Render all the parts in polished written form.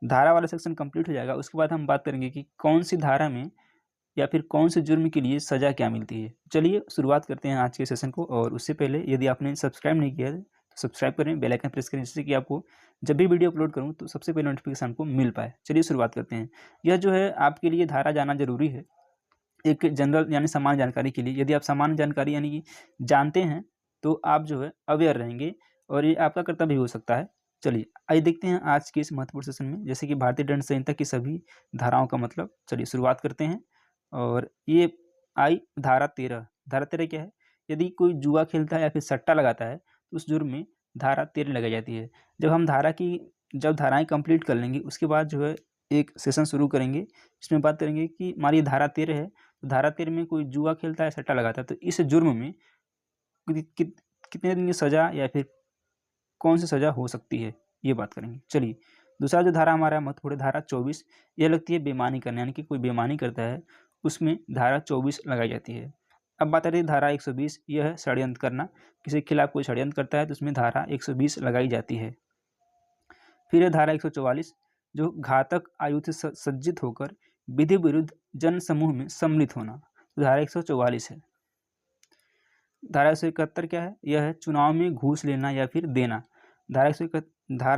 धारा वाला section complete हो जाएगा, उसके बाद हम बात करेंगे कि कौन सी धारा में या फिर कौन से जुर्म के लिए सज़ा क्या मिलती है। चलिए शुरुआत करते हैं आज के सेशन को। और उससे पहले यदि आपने सब्सक्राइब नहीं किया है तो सब्सक्राइब करें, बेल आइकन प्रेस करें, जिससे कि आपको जब भी वीडियो अपलोड करूं तो सबसे पहले नोटिफिकेशन आपको मिल पाए। चलिए शुरुआत करते हैं। यह जो है आपके लिए धारा जाना जरूरी है एक जनरल यानी सामान्य जानकारी के लिए। यदि आप सामान्य जानकारी यानी कि जानते हैं तो आप जो है अवेयर रहेंगे और ये आपका कर्तव्य भी हो सकता है। चलिए आइए देखते हैं आज के इस महत्वपूर्ण सेशन में, जैसे कि भारतीय दंड संहिता की सभी धाराओं का मतलब। चलिए शुरुआत करते हैं। और ये आई धारा 13। धारा 13 क्या है? यदि कोई जुआ खेलता है या फिर सट्टा लगाता है तो उस जुर्म में धारा 13 लगाई जाती है। जब धाराएं कंप्लीट कर लेंगे उसके बाद जो है एक सेशन शुरू करेंगे, इसमें बात करेंगे कि मान लीजिए धारा 13 है, तो धारा 13 में कोई जुआ खेलता है, सट्टा लगाता है, तो इस जुर्म में कितने दिन की सज़ा या फिर कौन सी सज़ा हो सकती है, ये बात करेंगे। चलिए दूसरा जो धारा हमारा महत्वपूर्ण धारा 24, यह लगती है बेईमानी करने, यानी कि कोई बेईमानी करता है उसमें धारा 24 लगाई जाती है। अब बात करें धारा 120, यह है षड्यंत्र करना। किसी के खिलाफ कोई षड्यंत्र करता है तो उसमें धारा 120 लगाई जाती है। फिर है धारा 144, जो घातक आयुध से सज्जित होकर विधि विरुद्ध जन समूह में सम्मिलित होना, तो धारा 144 है। धारा 171 क्या है? यह है चुनाव में घूस लेना या फिर देना। धारा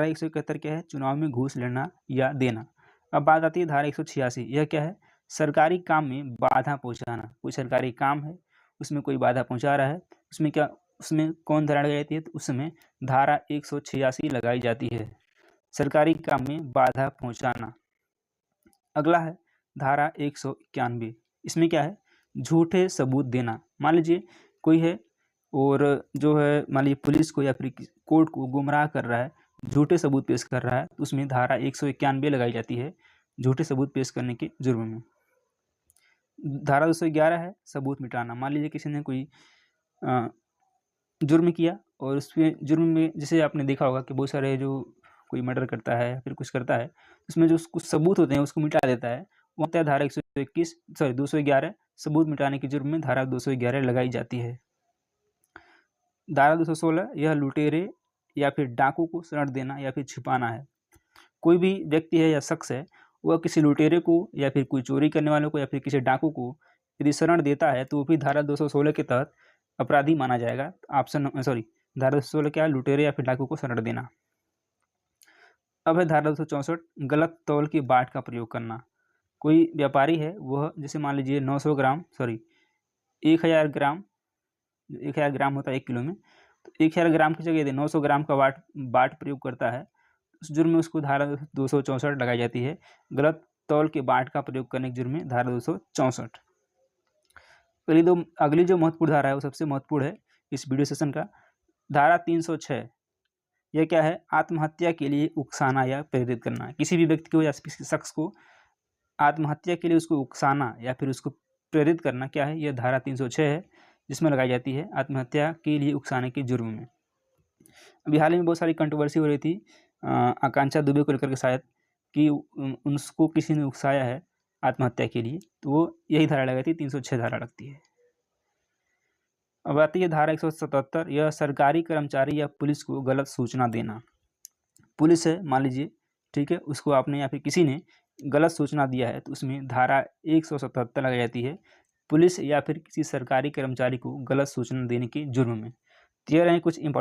171 क्या है? चुनाव में घूस लेना या देना। अब बात आती है धारा 186, यह क्या है? सरकारी काम में बाधा पहुंचाना। कोई सरकारी काम है उसमें कोई बाधा पहुंचा रहा है, उसमें कौन धारा लगाई जाती है? तो उसमें धारा 186 लगाई जाती है, सरकारी काम में बाधा पहुंचाना। अगला है धारा 191, इसमें क्या है? झूठे सबूत देना। मान लीजिए कोई है और जो है मान लीजिए पुलिस को या फिर कोर्ट को गुमराह कर रहा है, झूठे सबूत पेश कर रहा है, तो उसमें धारा 191 लगाई जाती है झूठे सबूत पेश करने के जुर्म में। धारा 211 है सबूत मिटाना। मान लीजिए किसी ने कोई जुर्म किया और उसमें जुर्म में जैसे आपने देखा होगा कि बहुत सारे जो कोई मर्डर करता है या फिर कुछ करता है, उसमें जो कुछ सबूत होते हैं उसको मिटा देता है, वो होता है धारा 211 सबूत मिटाने के जुर्म में धारा 211 लगाई जाती है। धारा 216, यह लुटेरे या फिर डाकू को शरण देना या फिर छिपाना है। कोई भी व्यक्ति है या शख्स है, वह किसी लुटेरे को या फिर कोई चोरी करने वालों को या फिर किसी डाकू को यदि शरण देता है तो वो भी धारा 216 के तहत अपराधी माना जाएगा। धारा 216 क्या है? लुटेरे या फिर डाकू को शरण देना। अब है धारा 264, गलत तौल की बाट का प्रयोग करना। कोई व्यापारी है, वह जैसे मान लीजिए 1000 ग्राम होता है 1 किलो में, तो 1000 ग्राम की जगह यदि 900 ग्राम का बाट प्रयोग करता है, उस जुर्म में उसको धारा 264 लगाई जाती है। गलत तौल के बाट का प्रयोग करने के जुर्म में धारा 264। अगली जो महत्वपूर्ण धारा है वो सबसे महत्वपूर्ण है इस वीडियो सेशन का, धारा 306। यह क्या है? आत्महत्या के लिए उकसाना या प्रेरित करना। किसी भी व्यक्ति को या किसी शख्स को आत्महत्या के लिए उसको उकसाना या फिर उसको प्रेरित करना क्या है? यह धारा 306 है, जिसमें लगाई जाती है आत्महत्या के लिए उकसाने के जुर्म में। अभी हाल ही में बहुत सारी कंट्रोवर्सी हो रही थी आकांक्षा दुबे को लेकर के, शायद कि उसको किसी ने उकसाया है आत्महत्या के लिए, तो वो यही धारा लगाई थी, 306 धारा लगती है। अब आती है धारा 177, यह सरकारी कर्मचारी या पुलिस को गलत सूचना देना। पुलिस है मान लीजिए, ठीक है, उसको आपने या फिर किसी ने गलत सूचना दिया है तो उसमें धारा 177 लगाई जाती है, पुलिस या फिर किसी सरकारी कर्मचारी को गलत सूचना देने के जुर्म में। तो ये रहे कुछ इंपॉर्टेंट